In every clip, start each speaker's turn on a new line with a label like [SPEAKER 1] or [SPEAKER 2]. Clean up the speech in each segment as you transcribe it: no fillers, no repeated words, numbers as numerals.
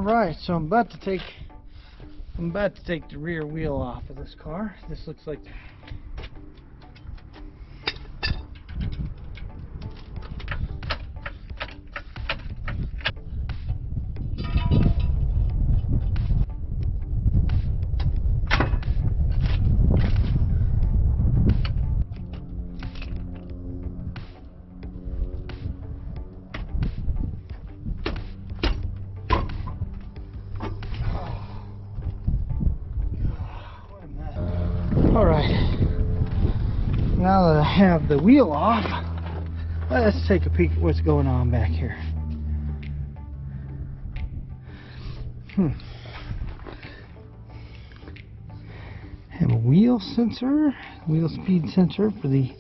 [SPEAKER 1] Alright, so I'm about to take the rear wheel off of this car. This looks like Alright, now that I have the wheel off, let's take a peek at what's going on back here. Have a wheel sensor, wheel speed sensor for the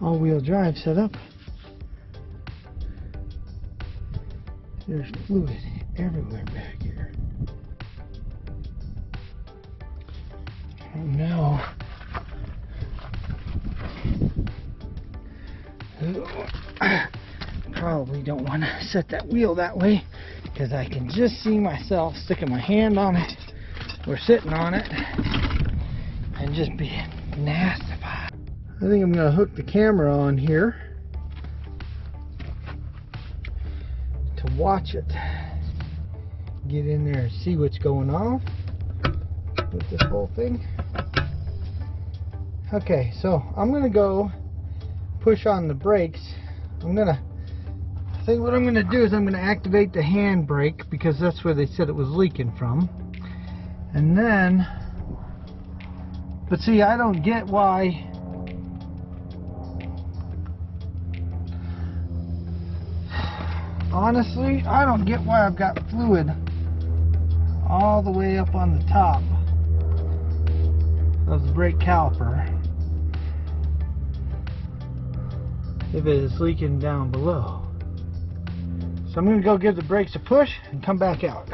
[SPEAKER 1] all-wheel drive setup. There's fluid everywhere back here. No. Probably don't want to set that wheel that way because I can just see myself sticking my hand on it or sitting on it and just being nastified. I think I'm going to hook the camera on here to watch it. Get in there and see what's going on with this whole thing. Okay, so I'm gonna go push on the brakes. I think what I'm gonna do is I'm gonna activate the hand brake because that's where they said it was leaking from. And then, but see, I don't get why honestly, I don't get why I've got fluid all the way up on the top of the brake caliper if it is leaking down below. So I'm going to go give the brakes a push and come back out.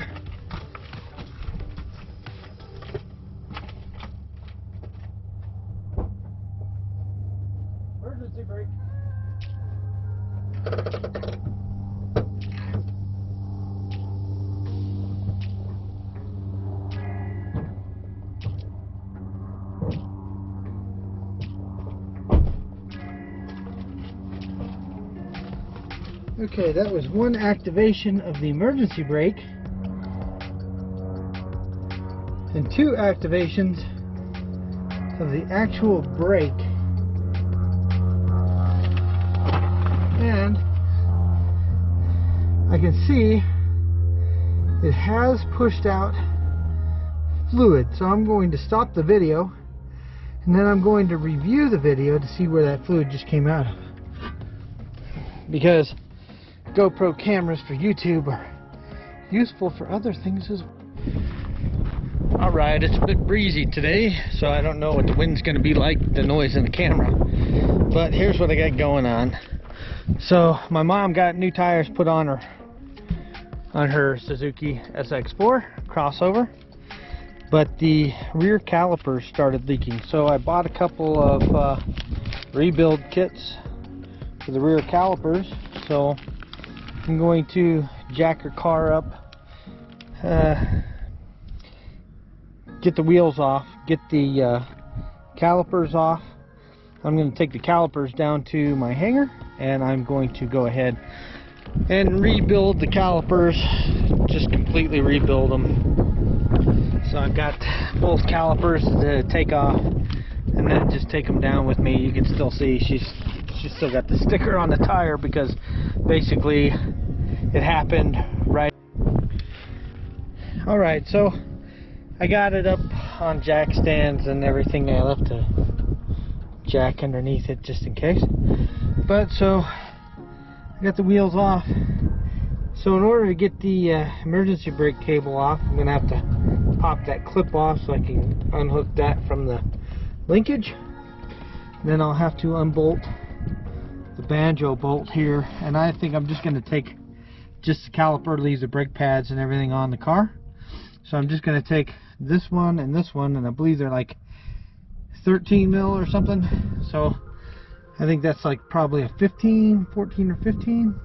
[SPEAKER 1] Emergency brake. Okay, that was one activation of the emergency brake and two activations of the actual brake. And I can see it has pushed out fluid, so I'm going to stop the video and then I'm going to review the video to see where that fluid just came out of, because GoPro cameras for YouTube are useful for other things as well. Alright, it's a bit breezy today, so I don't know what the wind's going to be like, the noise in the camera. But here's what I got going on. So my mom got new tires put on her Suzuki SX4 Crossover, but the rear calipers started leaking. So I bought a couple of rebuild kits for the rear calipers. So I'm going to jack her car up, get the wheels off, get the calipers off. I'm going to take the calipers down to my hangar and I'm going to go ahead and rebuild the calipers, just completely rebuild them. So I've got both calipers to take off and then just take them down with me. You can still see she's still got the sticker on the tire because basically it happened right. Alright, so I got it up on jack stands and everything. I left a jack underneath it just in case. But so I got the wheels off. So in order to get the emergency brake cable off, I'm going to have to pop that clip off so I can unhook that from the linkage. Then I'll have to unbolt the banjo bolt here, and I think I'm just going to take just the caliper, leave the brake pads and everything on the car. So I'm just going to take this one, and I believe they're like 13 mil or something. So I think that's like probably a 14 or 15.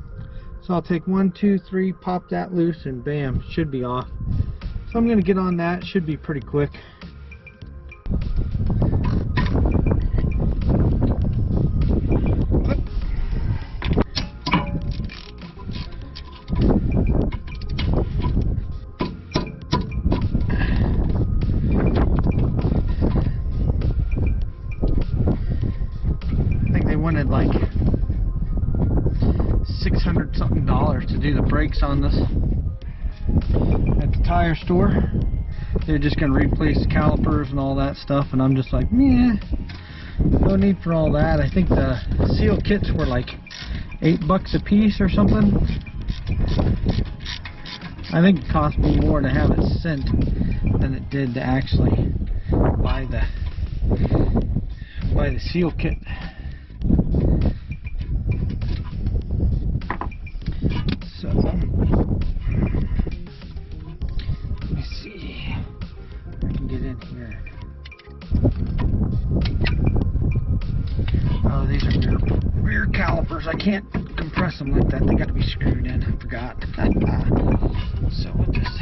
[SPEAKER 1] So I'll take 1, 2, 3, pop that loose, and bam, should be off. So I'm going to get on that. Should be pretty quick. I think they wanted like $600 something to do the brakes on this at the tire store. They're just going to replace the calipers and all that stuff, and I'm just like, meh, no need for all that. I think the seal kits were like $8 a piece or something. I think it cost me more to have it sent than it did to actually buy the seal kit. So let me see if I can get in here. Oh, these are rear calipers. I can't compress them like that. They got to be screwed in. I forgot. So we'll just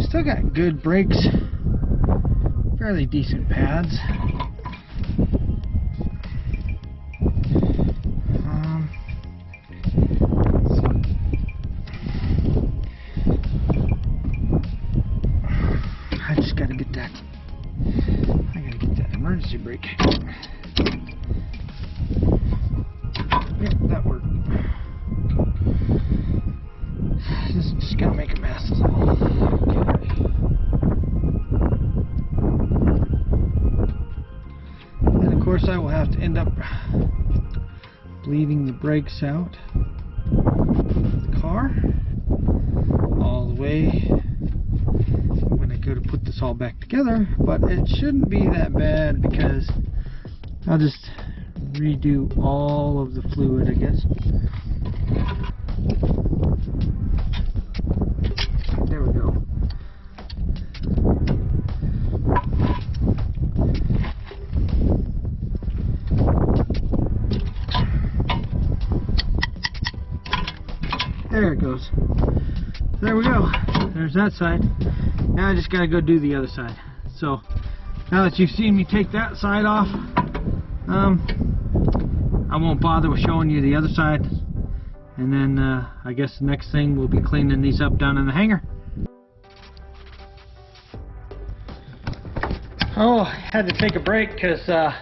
[SPEAKER 1] still got good brakes, fairly decent pads. I just got to get that. I got to get that emergency brake. Yep, that worked. This is just gonna make a mess. Okay. And of course, I will have to end up bleeding the brakes out of the car all the way when I go to put this all back together. But it shouldn't be that bad because I'll just redo all of the fluid, I guess. There we go. There it goes. There we go. There's that side. Now I just gotta go do the other side. So now that you've seen me take that side off, I won't bother with showing you the other side, and then I guess the next thing we'll be cleaning these up down in the hangar. Oh, I had to take a break because a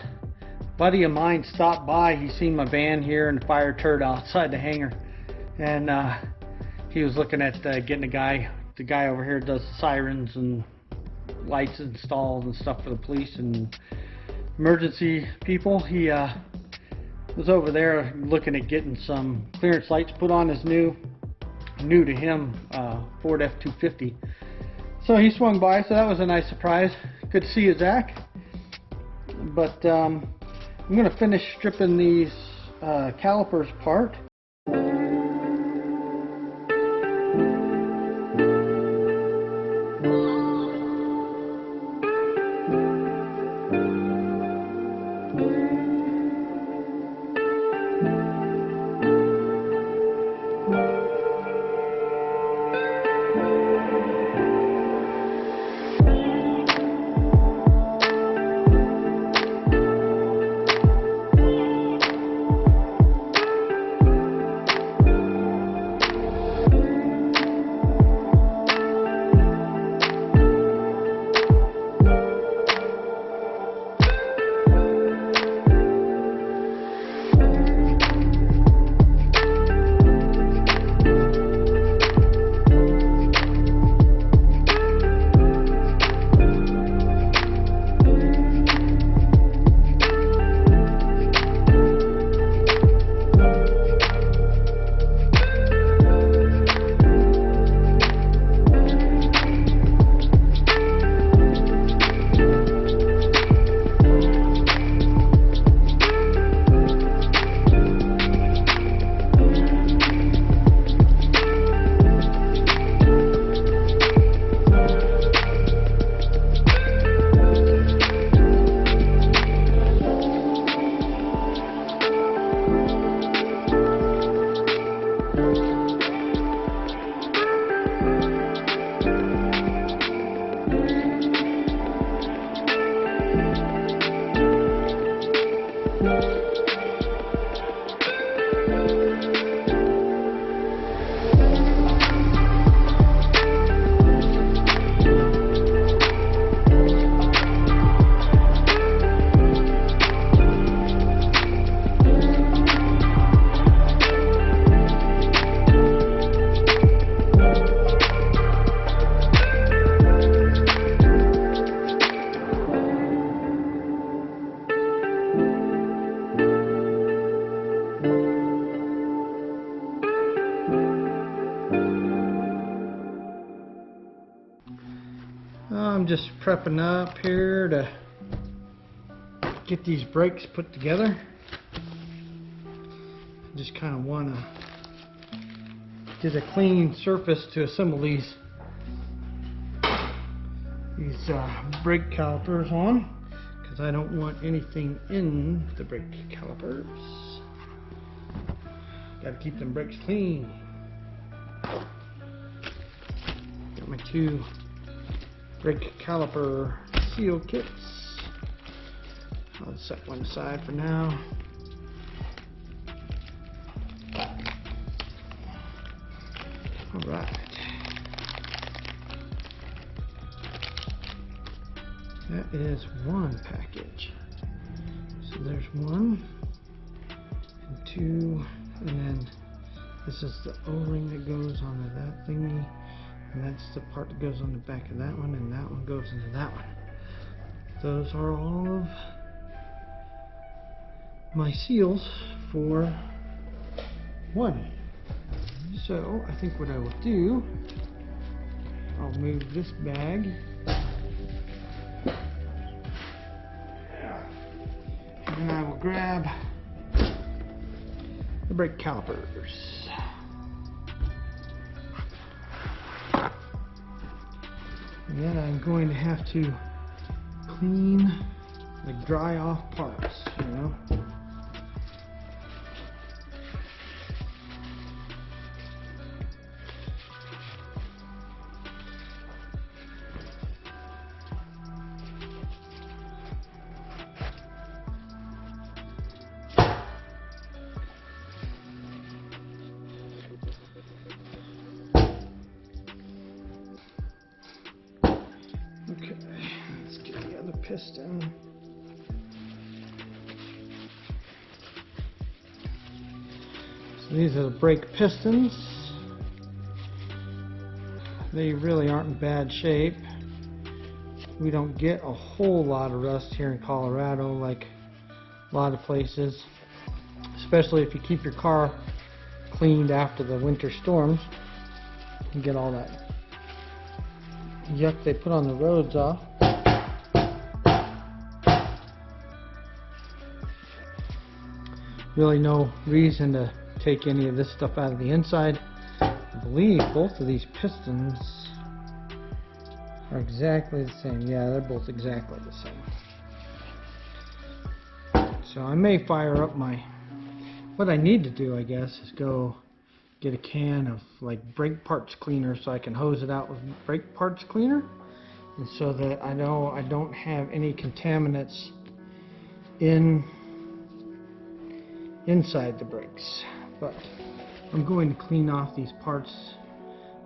[SPEAKER 1] buddy of mine stopped by. He seen my van here and the fire turd outside the hangar, and he was looking at getting the guy over here does sirens and lights installed and stuff for the police and emergency people. He was over there looking at getting some clearance lights put on his new to him Ford F-250. So he swung by, so that was a nice surprise. Good to see you, Zach. But I'm going to finish stripping these calipers apart. I'm just prepping up here to get these brakes put together. Just kind of want to get a clean surface to assemble these brake calipers on, because I don't want anything in the brake calipers. Got to keep them brakes clean. Got my 2 brake caliper seal kits. I'll set one aside for now. Alright. That is one package. So there's 1 and 2, and then this is the O-ring that goes onto that thingy, and that's the part that goes on the back of that one, and that one goes into that one. Those are all of my seals for 1. So I think what I will do, I'll move this bag and I will grab the brake calipers. And then I'm going to have to clean, like dry off parts, you know. Okay, let's get the other piston. So these are the brake pistons. They really aren't in bad shape. We don't get a whole lot of rust here in Colorado like a lot of places, especially if you keep your car cleaned after the winter storms. You get all that yuck they put on the roads off. Really no reason to take any of this stuff out of the inside. I believe both of these pistons are exactly the same. Yeah, they're both exactly the same. So I may fire up my, what I need to do, I guess, is go get a can of like brake parts cleaner so I can hose it out with brake parts cleaner, and so that I know I don't have any contaminants inside the brakes. But I'm going to clean off these parts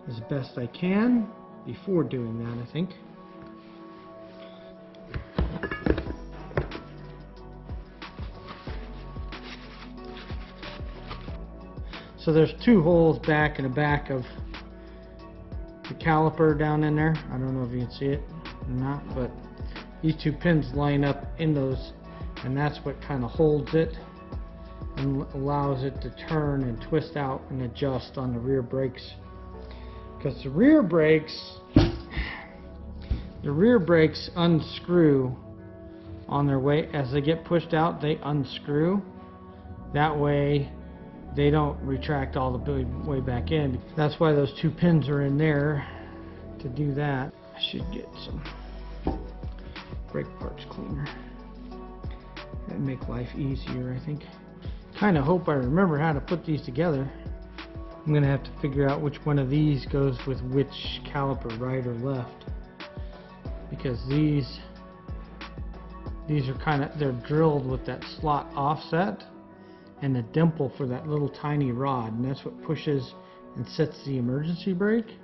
[SPEAKER 1] as best I can before doing that, I think. So there's 2 holes back in the back of the caliper down in there. I don't know if you can see it or not, but these 2 pins line up in those, and that's what kind of holds it and allows it to turn and twist out and adjust on the rear brakes. Because the rear brakes unscrew on their way. As they get pushed out, they unscrew. That way they don't retract all the way back in. That's why those 2 pins are in there to do that. I should get some brake parts cleaner. That'd make life easier, I think. Kind of hope I remember how to put these together. I'm gonna have to figure out which one of these goes with which caliper, right or left, because these are kind of, they're drilled with that slot offset and the dimple for that little tiny rod, and that's what pushes and sets the emergency brake.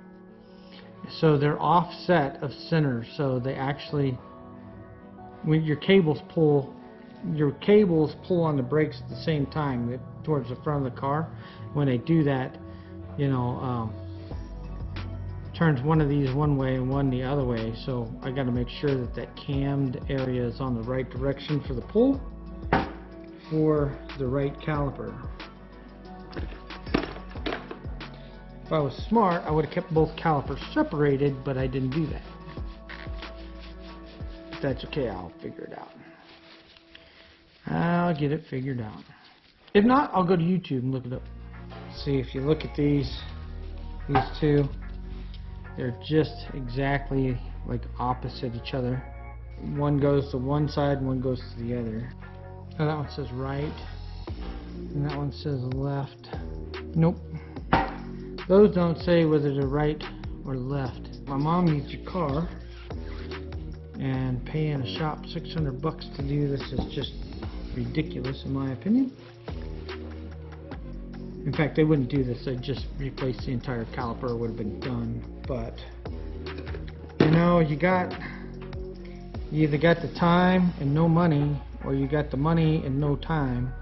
[SPEAKER 1] So they're offset of center, so they actually, when your cables pull on the brakes at the same time towards the front of the car. When they do that, you know, turns one of these one way and one the other way. So I got to make sure that that cammed area is on the right direction for the pull for the right caliper. If I was smart, I would have kept both calipers separated, but I didn't do that. But that's okay, I'll figure it out. I'll get it figured out. If not, I'll go to YouTube and look it up. See, if you look at these two, they're just exactly like opposite each other. One goes to one side, one goes to the other. Oh, that one says right, and that one says left. Nope. Those don't say whether they're right or left. My mom needs your car, and paying a shop $600 to do this is just ridiculous in my opinion. In fact, they wouldn't do this, they'd just replace the entire caliper, it would have been done. But you know, you either got the time and no money, or you got the money and no time.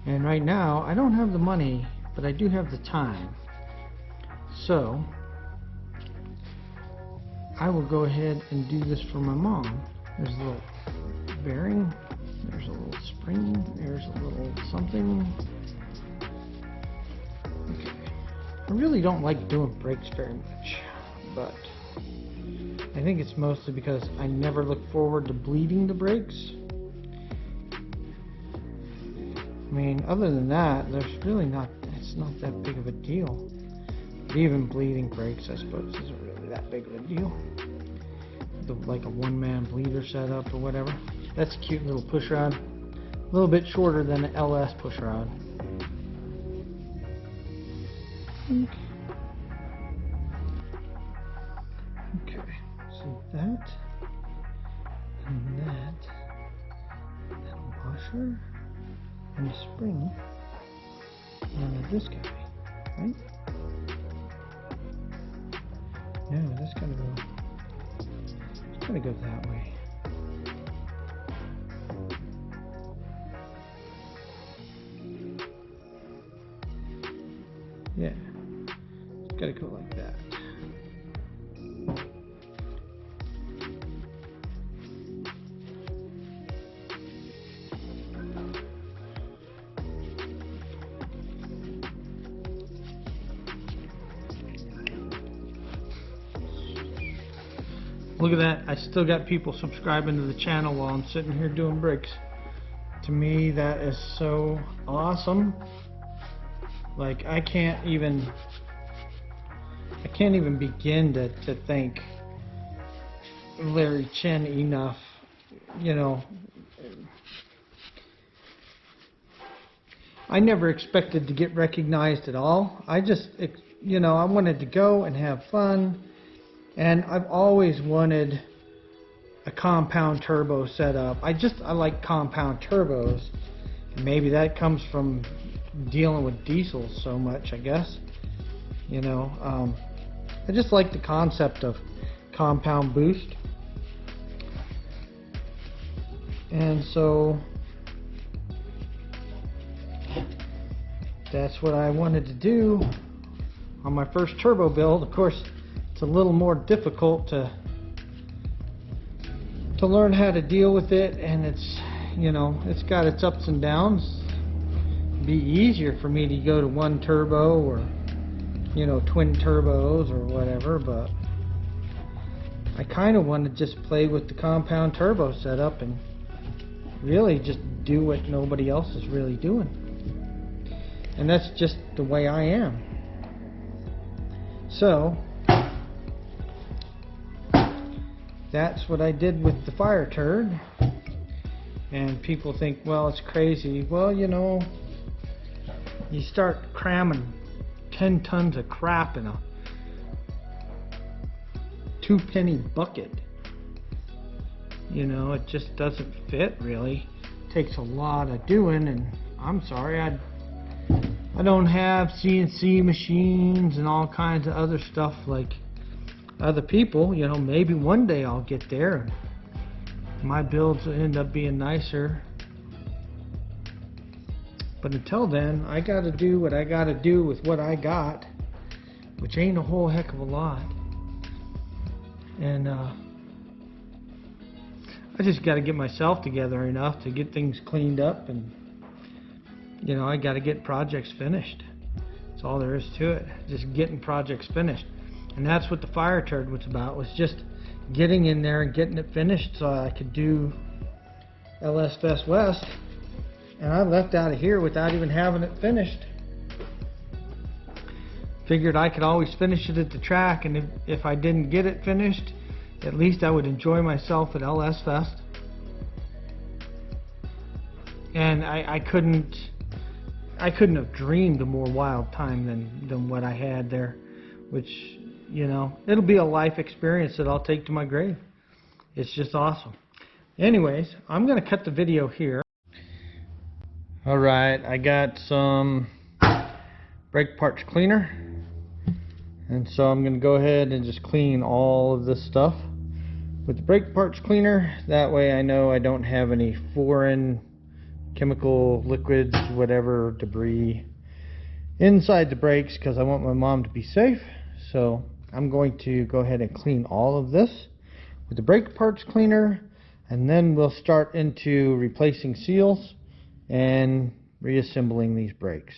[SPEAKER 1] And right now I don't have the money, but I do have the time. So I will go ahead and do this for my mom. There's a little bearing, there's a little spring, there's a little something. Okay. I really don't like doing brakes very much, but I think it's mostly because I never look forward to bleeding the brakes. I mean, other than that, it's not that big of a deal. But even bleeding brakes, I suppose, isn't really that big of a deal. Like a one-man bleeder setup or whatever. That's a cute little push rod. A little bit shorter than an LS push rod. Okay, so that and that washer and the spring and this guy, right? No, that's gotta go that way. Yeah, it's gotta go like that. Look at that, I still got people subscribing to the channel while I'm sitting here doing brakes. To me, that is so awesome. Like, I can't even begin to thank Larry Chen enough. You know, I never expected to get recognized at all. I just, you know, I wanted to go and have fun. And I've always wanted a compound turbo setup. I like compound turbos. Maybe that comes from dealing with diesels so much, I guess. You know, I just like the concept of compound boost. And so that's what I wanted to do on my first turbo build. Of course, it's a little more difficult to learn how to deal with it, and it's, you know, it's got its ups and downs. It'd be easier for me to go to one turbo or, you know, twin turbos or whatever, but I kind of want to just play with the compound turbo setup and really just do what nobody else is really doing. And that's just the way I am. So that's what I did with the fire turd. And people think, well, it's crazy. Well, you know, you start cramming 10 tons of crap in a 2-penny bucket. You know, it just doesn't fit really. It takes a lot of doing, and I'm sorry, I don't have CNC machines and all kinds of other stuff like other people. You know, maybe one day I'll get there and my builds will end up being nicer. But until then, I gotta do what I gotta do with what I got, which ain't a whole heck of a lot. And I just gotta get myself together enough to get things cleaned up, and you know, I gotta get projects finished. That's all there is to it, just getting projects finished. And that's what the fire turd was about, was just getting in there and getting it finished so I could do LS Fest West, and I left out of here without even having it finished. Figured I could always finish it at the track, and if I didn't get it finished, at least I would enjoy myself at LS Fest. And I couldn't have dreamed a more wild time than what I had there, which, you know, it'll be a life experience that I'll take to my grave. It's just awesome. Anyways, I'm going to cut the video here. Alright, I got some brake parts cleaner, and so I'm going to go ahead and just clean all of this stuff with the brake parts cleaner. That way I know I don't have any foreign chemical, liquids, whatever, debris inside the brakes, because I want my mom to be safe. So I'm going to go ahead and clean all of this with the brake parts cleaner, and then we'll start into replacing seals and reassembling these brakes.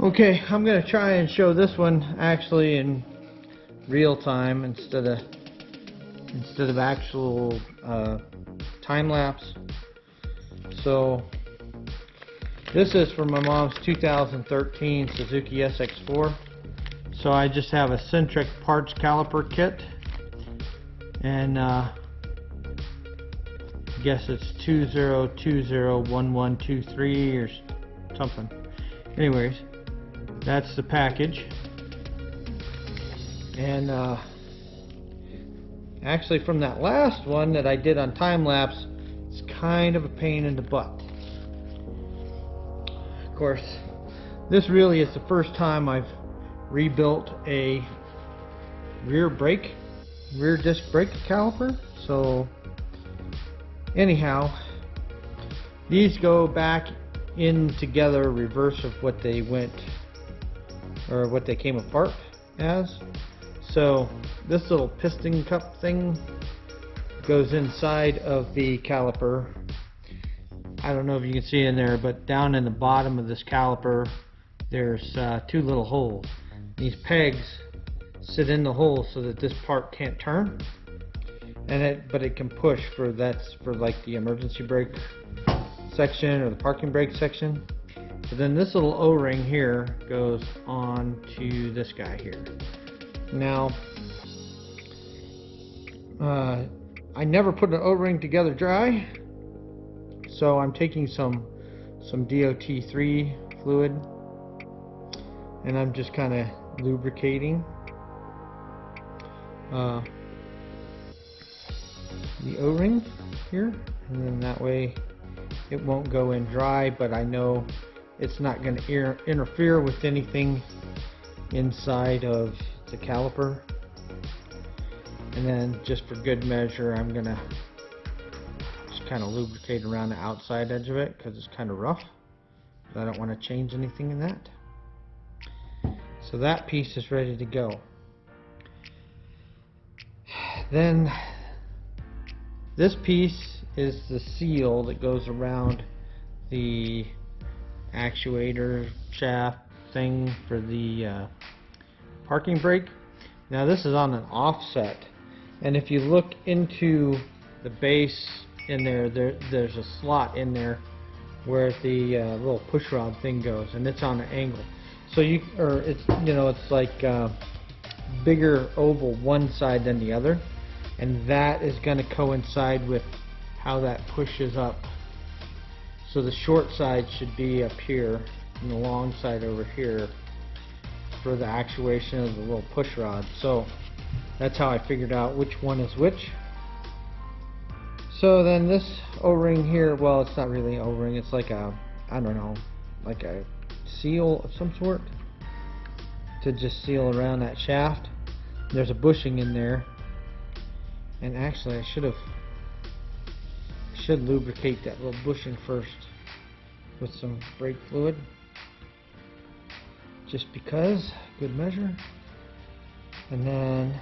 [SPEAKER 1] Okay, I'm going to try and show this one actually in real time instead of instead of actual time lapse. So this is for my mom's 2013 Suzuki SX4. So I just have a centric parts caliper kit, and I guess it's 20201123 or something. Anyways, that's the package. And actually, from that last one that I did on time lapse, it's kind of a pain in the butt. Of course, this really is the first time I've rebuilt a rear disc brake caliper. So anyhow, these go back in together reverse of what they went, or what they came apart as. So this little piston cup thing goes inside of the caliper. I don't know if you can see in there, but down in the bottom of this caliper there's two little holes. These pegs sit in the hole so that this part can't turn, but it can push that's for like the emergency brake section or the parking brake section. So then this little O-ring here goes on to this guy here. Now I never put an O-ring together dry, so I'm taking some DOT3 fluid, and I'm just kind of lubricating the O-ring here, and then that way it won't go in dry, but I know it's not going to interfere with anything inside of the caliper. And then just for good measure, I'm going to just kind of lubricate around the outside edge of it because it's kind of rough. I don't want to change anything in that. So that piece is ready to go. Then this piece is the seal that goes around the actuator shaft thing for the parking brake. Now this is on an offset, and if you look into the base in there, there's a slot in there where the little push rod thing goes, and it's on an angle. So it's like bigger oval one side than the other, and that is going to coincide with how that pushes up. So the short side should be up here and the long side over here for the actuation of the little push rod. So that's how I figured out which one is which. So then this O-ring here, well, it's not really an O-ring, it's like a, I don't know, like a seal of some sort to just seal around that shaft. There's a bushing in there, and actually I should lubricate that little bushing first with some brake fluid, just because, good measure, and then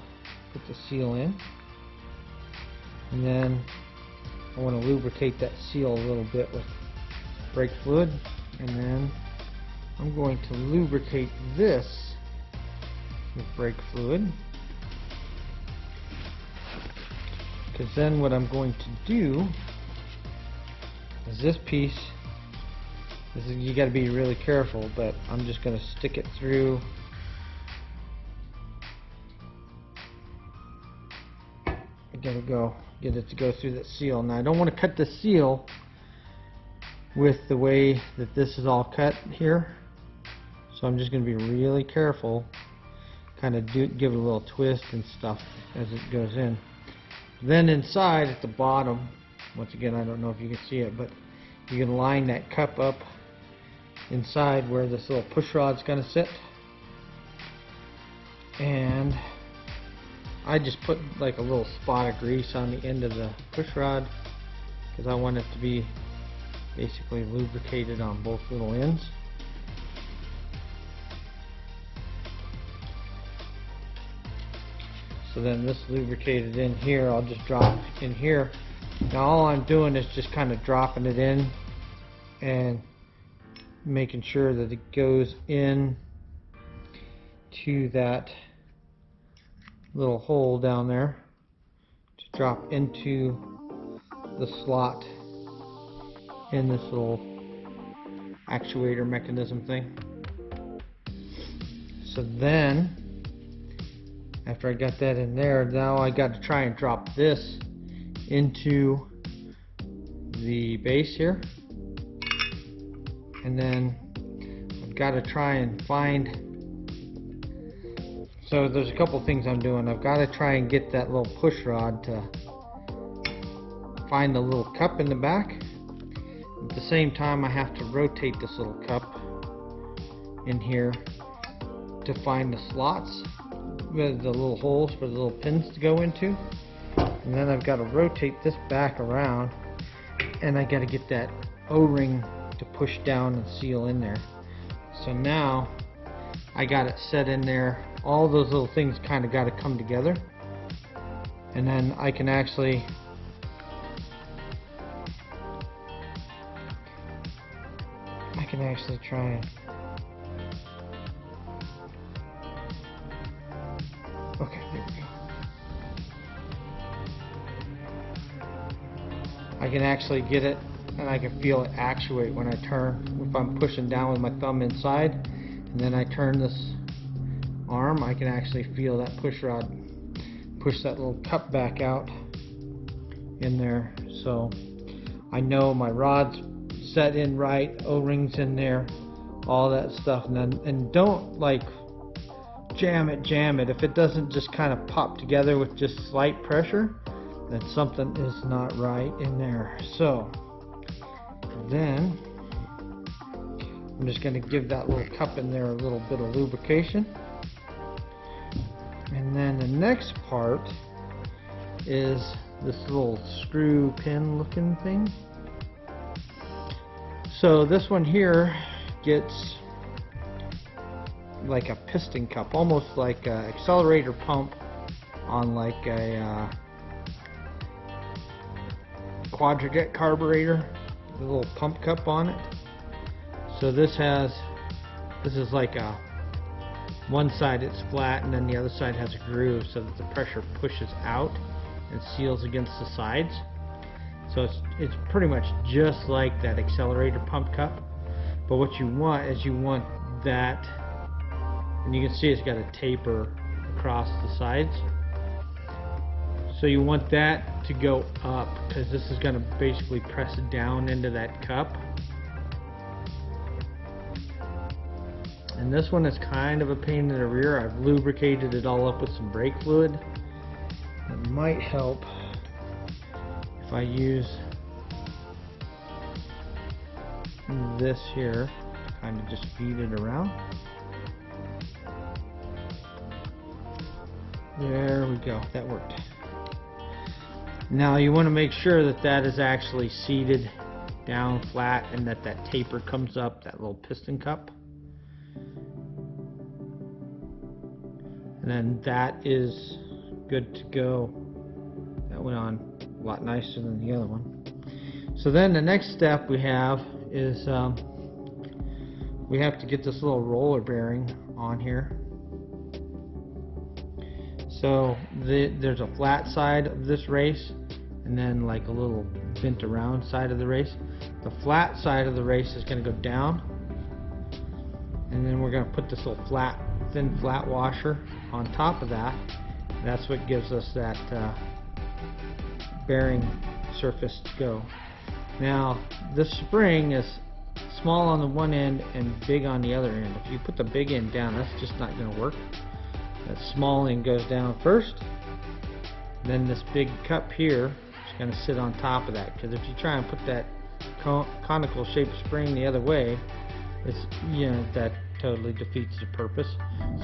[SPEAKER 1] put the seal in, and then I want to lubricate that seal a little bit with brake fluid, and then I'm going to lubricate this with brake fluid, because then what I'm going to do is this piece, you got to be really careful, but I'm just going to stick it through. I gotta get it to go through that seal. Now I don't want to cut the seal with the way that this is all cut here, so I'm just going to be really careful, kind of give it a little twist and stuff as it goes in. Then inside at the bottom, once again, I don't know if you can see it, but you can line that cup up inside where this little push rod's going to sit, and I just put like a little spot of grease on the end of the push rod because I want it to be basically lubricated on both little ends. So then this lubricated in here, I'll just drop in here. Now all I'm doing is just kind of dropping it in and making sure that it goes in to that little hole down there to drop into the slot in this little actuator mechanism thing. So then, after I got that in there, now I got to try and drop this into the base here, and then I've got to try and find. So there's a couple things I'm doing. I've got to try and get that little push rod to find the little cup in the back. At the same time, I have to rotate this little cup in here to find the slots with the little holes for the little pins to go into. And then I've got to rotate this back around, and I got to get that O-ring to push down and seal in there. So now I got it set in there. All those little things kind of got to come together, and then I can actually try and okay, there we go. I can actually get it, and I can feel it actuate when I turn. If I'm pushing down with my thumb inside and then I turn this arm, I can actually feel that push rod push that little cup back out in there. So I know my rod's set in right, O-rings in there, all that stuff. And don't like jam it. If it doesn't just kind of pop together with just slight pressure, then something is not right in there. So then I'm just going to give that little cup in there a little bit of lubrication. And then the next part is this little screw pin looking thing. So this one here gets like a piston cup, almost like an accelerator pump on like a quadrajet carburetor, the little pump cup on it. So this is like a one side it's flat, and then the other side has a groove so that the pressure pushes out and seals against the sides. So it's pretty much just like that accelerator pump cup. But what you want is you want that, and you can see it's got a taper across the sides. So you want that to go up, because this is going to basically press it down into that cup. And this one is kind of a pain in the rear. I've lubricated it all up with some brake fluid. It might help if I use this here to kind of just feed it around. There we go, that worked. Now you want to make sure that that is actually seated down flat and that that taper comes up, that little piston cup. And then that is good to go. That went on a lot nicer than the other one. So then the next step we have is we have to get this little roller bearing on here. So there's a flat side of this race, and then like a little bent around side of the race. The flat side of the race is going to go down, and then we're going to put this little thin flat washer on top of that. That's what gives us that bearing surface to go. Now this spring is small on the one end and big on the other end. If you put the big end down, that's just not going to work. That small end goes down first, then this big cup here is going to sit on top of that, because if you try and put that conical shaped spring the other way, it's, that totally defeats the purpose.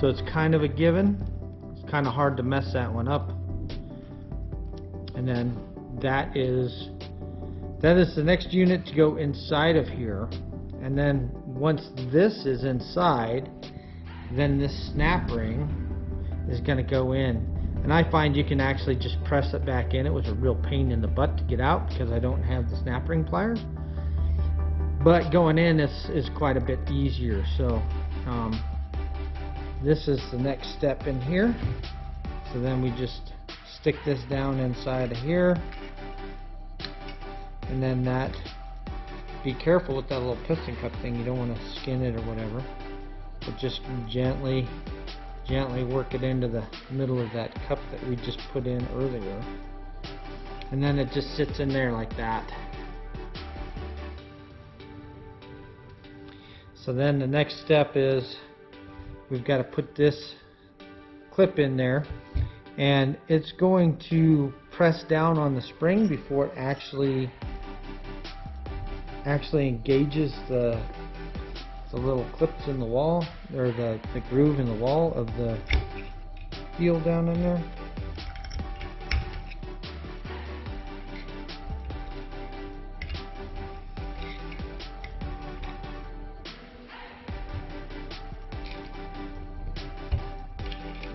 [SPEAKER 1] So it's kind of a given. It's kind of hard to mess that one up. And then that is the next unit to go inside of here. And then once this is inside, then this snap ring is going to go in. And I find you can actually just press it back in. It was a real pain in the butt to get out because I don't have the snap ring pliers. But going in is quite a bit easier. So this is the next step in here. So then we just stick this down inside of here, and then that, be careful with that little piston cup thing, you don't want to skin it or whatever, but just gently work it into the middle of that cup that we just put in earlier, and then it just sits in there like that. So then the next step is we've got to put this clip in there, and it's going to press down on the spring before it actually engages the little clips in the wall, or the groove in the wall of the wheel down in there.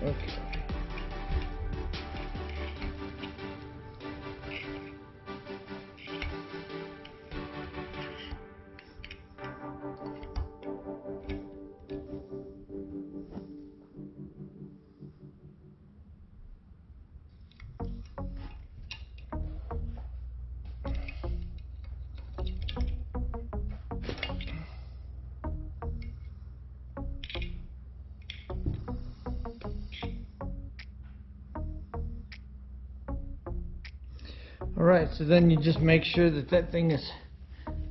[SPEAKER 1] Okay. Alright, so then you just make sure that that thing is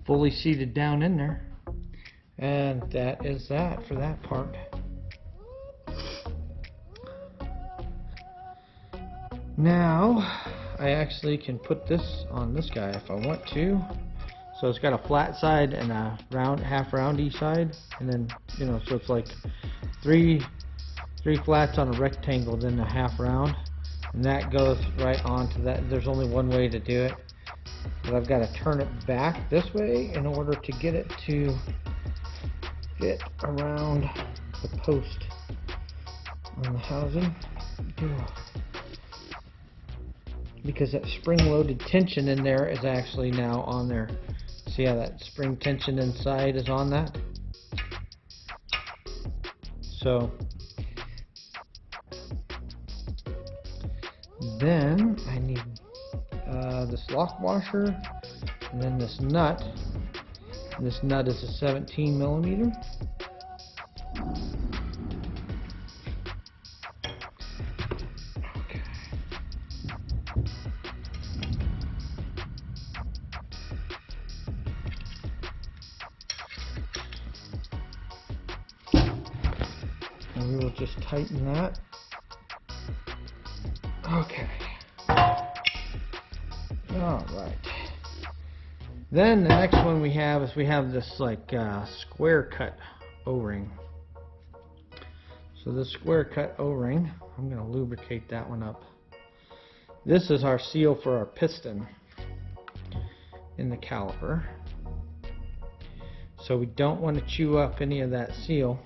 [SPEAKER 1] fully seated down in there. And that is that for that part. Now, I actually can put this on this guy if I want to. So it's got a flat side and a half roundy side. And then, you know, so it's like three flats on a rectangle, then a half round. And that goes right onto that. There's only one way to do it, but I've got to turn it back this way in order to get it to fit around the post on the housing, because that spring-loaded tension in there is actually now on there. See how that spring tension inside is on that? So then I need this lock washer, and then this nut. And this nut is a 17 millimeter. Okay. And we will just tighten that. Okay. Alright. Then the next one we have is this like square cut O-ring. So this square cut O-ring, I'm going to lubricate that one up. This is our seal for our piston in the caliper. So we don't want to chew up any of that seal.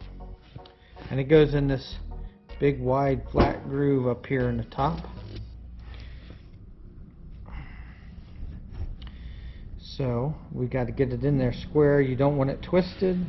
[SPEAKER 1] And it goes in this big wide flat groove up here in the top. So we got to get it in there square. You don't want it twisted.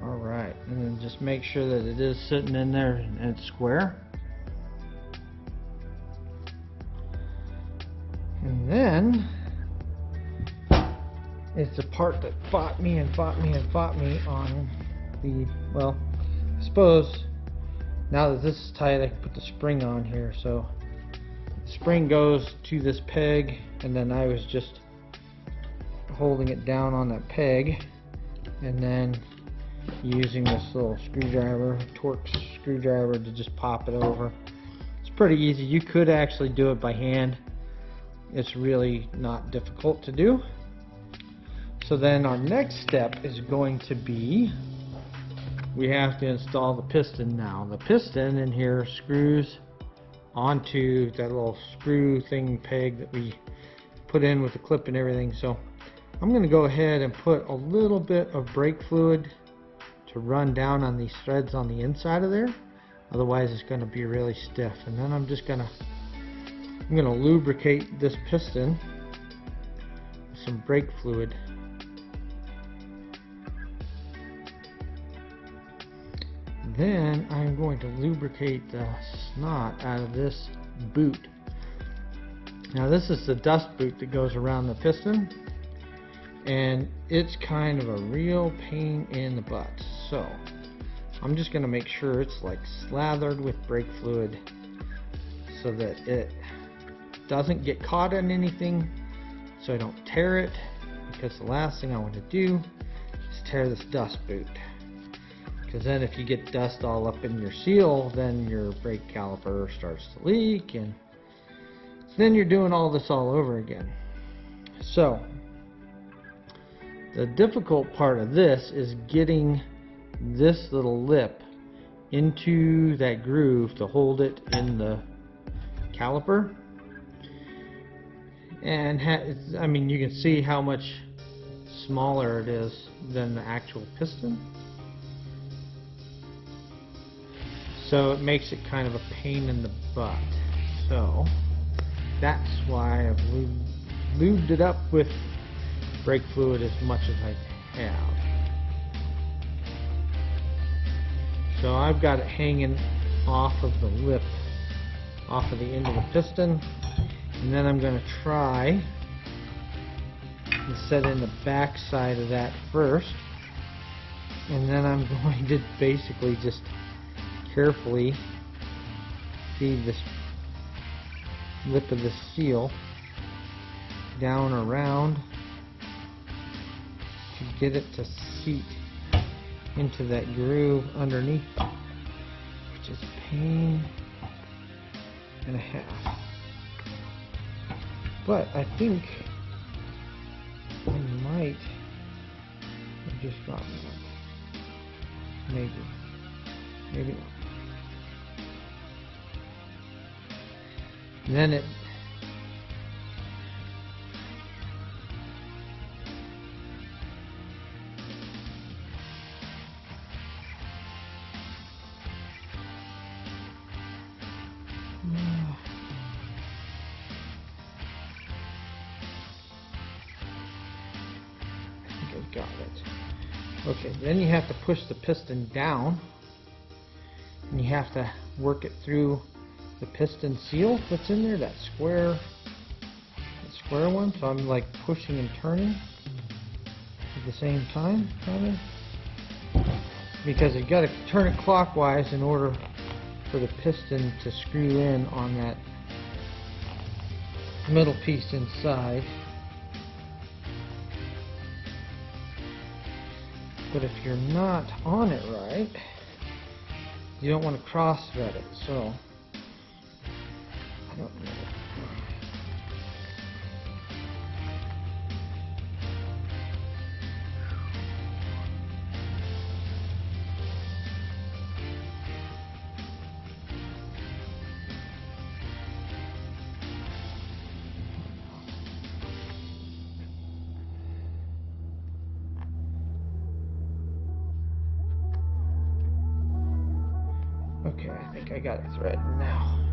[SPEAKER 1] Alright, and then just make sure that it is sitting in there and it's square. And then it's the part that fought me on the, well, I suppose now that this is tight I can put the spring on here. So the spring goes to this peg, and then I was just holding it down on that peg, and then using this little screwdriver, Torx screwdriver, to just pop it over. It's pretty easy. You could actually do it by hand. It's really not difficult to do. So then our next step is going to be, we have to install the piston now. The piston in here screws onto that little screw thing peg that we put in with the clip and everything. So I'm going to go ahead and put a little bit of brake fluid to run down on these threads on the inside of there. Otherwise it's going to be really stiff. And then I'm going to lubricate this piston with some brake fluid. Then I'm going to lubricate the snot out of this boot. Now this is the dust boot that goes around the piston, and it's kind of a real pain in the butt. So I'm just going to make sure it's like slathered with brake fluid so that it doesn't get caught in anything, so I don't tear it, because the last thing I want to do is tear this dust boot. Because then if you get dust all up in your seal, then your brake caliper starts to leak, and then you're doing all this all over again. So the difficult part of this is getting this little lip into that groove to hold it in the caliper. And I mean, you can see how much smaller it is than the actual piston. So it makes it kind of a pain in the butt. So that's why I've lubed it up with brake fluid as much as I have. So I've got it hanging off of the lip, off of the end of the piston, and then I'm going to try to set in the back side of that first, and then I'm going to basically just carefully feed this lip of the seal down around to get it to seat into that groove underneath, which is a pain and a half. But I think I might have just gotten that. Maybe not. And then it I think I got it. Okay, then you have to push the piston down, and you have to work it through the piston seal that's in there, that square one. So I'm like pushing and turning at the same time, kind of, because you got to turn it clockwise in order for the piston to screw in on that middle piece inside. But if you're not on it right, you don't want to cross thread it. So I don't know. Okay, I think I got it threaded now.